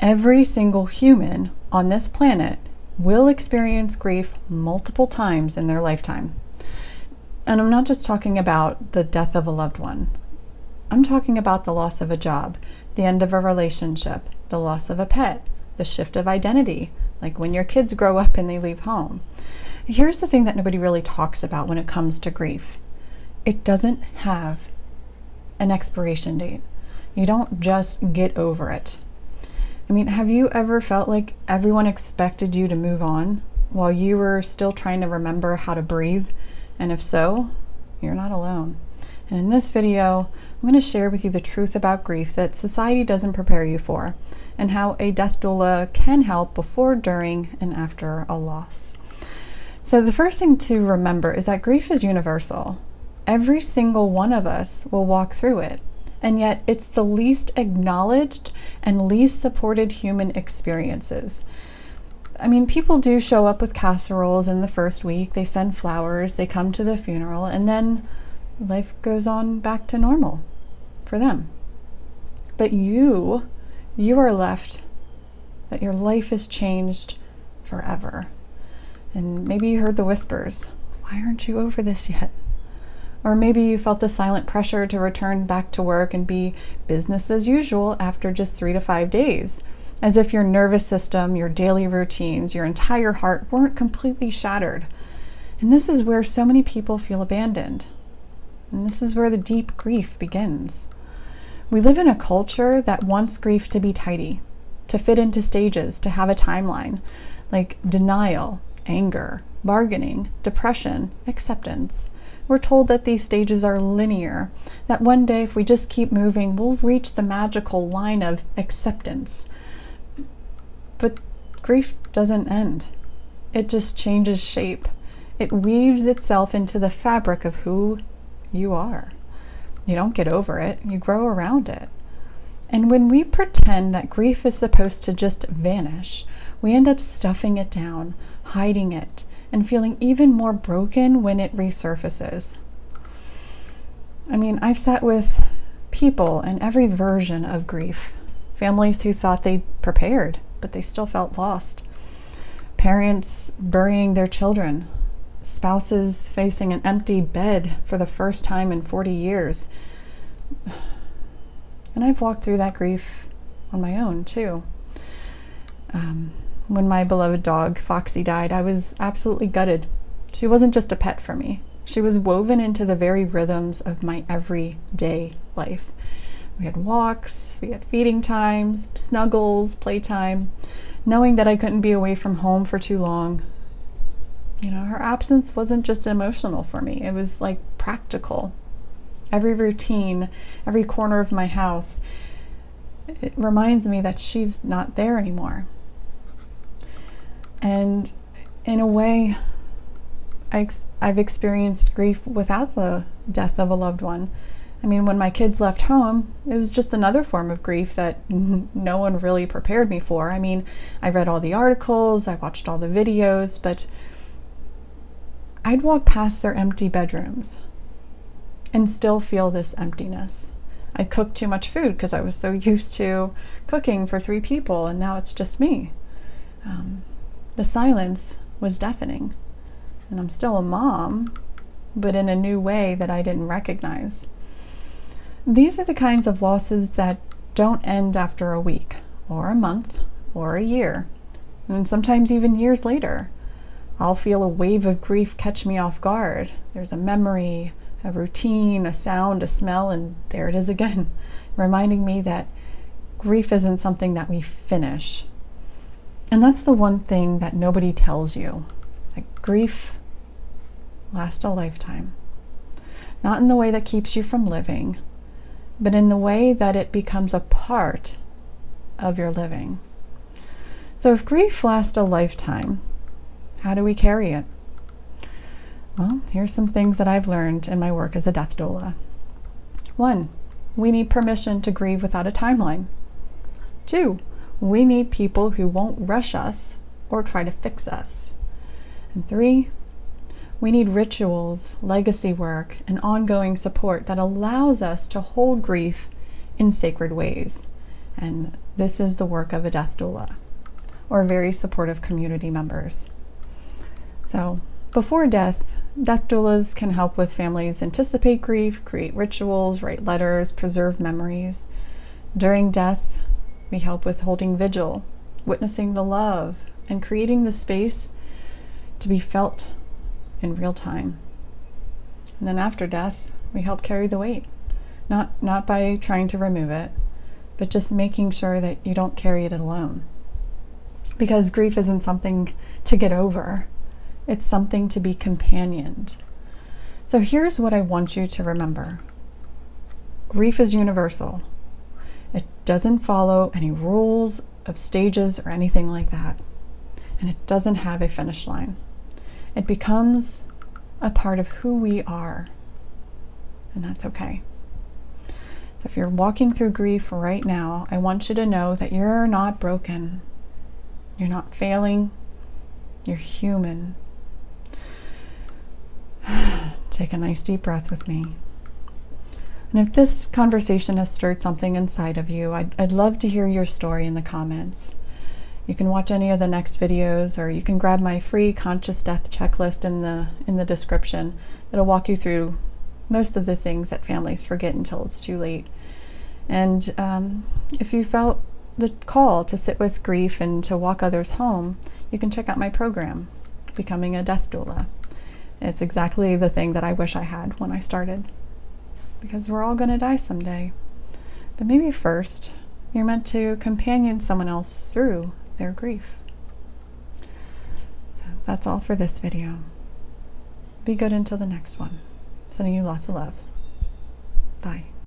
Every single human on this planet will experience grief multiple times in their lifetime. And I'm not just talking about the death of a loved one. I'm talking about the loss of a job, the end of a relationship, the loss of a pet, the shift of identity, like when your kids grow up and they leave home. Here's the thing that nobody really talks about when it comes to grief. It doesn't have an expiration date. You don't just get over it. I mean, have you ever felt like everyone expected you to move on while you were still trying to remember how to breathe? And if so, you're not alone. And in this video, I'm going to share with you the truth about grief that society doesn't prepare you for, and how a death doula can help before, during, and after a loss. So the first thing to remember is that grief is universal. Every single one of us will walk through it. And yet it's the least acknowledged and least supported human experiences. I mean, people do show up with casseroles in the first week, they send flowers, they come to the funeral, and then life goes on back to normal for them. But you are left that your life is changed forever. And maybe you heard the whispers, why aren't you over this yet? Or maybe you felt the silent pressure to return back to work and be business as usual after just 3 to 5 days, as if your nervous system, your daily routines, your entire heart weren't completely shattered. And this is where so many people feel abandoned. And this is where the deep grief begins. We live in a culture that wants grief to be tidy, to fit into stages, to have a timeline, like denial, anger, bargaining, depression, acceptance. We're told that these stages are linear, that one day if we just keep moving, we'll reach the magical line of acceptance. But grief doesn't end. It just changes shape. It weaves itself into the fabric of who you are. You don't get over it, you grow around it. And when we pretend that grief is supposed to just vanish, we end up stuffing it down, hiding it, and feeling even more broken when it resurfaces. I mean, I've sat with people in every version of grief. Families who thought they'd prepared, but they still felt lost. Parents burying their children. Spouses facing an empty bed for the first time in 40 years. And I've walked through that grief on my own, too. When my beloved dog, Foxy, died, I was absolutely gutted. She wasn't just a pet for me. She was woven into the very rhythms of my everyday life. We had walks, we had feeding times, snuggles, playtime, knowing that I couldn't be away from home for too long. You know, her absence wasn't just emotional for me. It was like practical. Every routine, every corner of my house, it reminds me that she's not there anymore. And in a way, I've experienced grief without the death of a loved one. I mean, when my kids left home, it was just another form of grief that no one really prepared me for. I mean, I read all the articles, I watched all the videos, but I'd walk past their empty bedrooms and still feel this emptiness. I'd cook too much food because I was so used to cooking for 3 people, and now it's just me. The silence was deafening, and I'm still a mom, but in a new way that I didn't recognize. These are the kinds of losses that don't end after a week, or a month, or a year, and sometimes even years later. I'll feel a wave of grief catch me off guard. There's a memory, a routine, a sound, a smell, and there it is again, reminding me that grief isn't something that we finish. And that's the one thing that nobody tells you. Like, grief lasts a lifetime. Not in the way that keeps you from living, but in the way that it becomes a part of your living. So if grief lasts a lifetime, how do we carry it? Well, here's some things that I've learned in my work as a death doula. 1, we need permission to grieve without a timeline. 2, we need people who won't rush us or try to fix us. And 3, we need rituals, legacy work, and ongoing support that allows us to hold grief in sacred ways. And this is the work of a death doula or very supportive community members. So before death, death doulas can help with families anticipate grief, create rituals, write letters, preserve memories. During death, we help with holding vigil, witnessing the love, and creating the space to be felt in real time. And then after death, we help carry the weight, not by trying to remove it, but just making sure that you don't carry it alone. Because grief isn't something to get over. It's something to be companioned. So here's what I want you to remember. Grief is universal. It doesn't follow any rules of stages or anything like that. And it doesn't have a finish line. It becomes a part of who we are. And that's okay. So if you're walking through grief right now, I want you to know that you're not broken. You're not failing. You're human. Take a nice deep breath with me. And if this conversation has stirred something inside of you, I'd love to hear your story in the comments. You can watch any of the next videos, or you can grab my free conscious death checklist in the description. It'll walk you through most of the things that families forget until it's too late. And if you felt the call to sit with grief and to walk others home, you can check out my program, Becoming a Death Doula. It's exactly the thing that I wish I had when I started, because we're all going to die someday. But maybe first, you're meant to companion someone else through their grief. So that's all for this video. Be good until the next one. Sending you lots of love. Bye.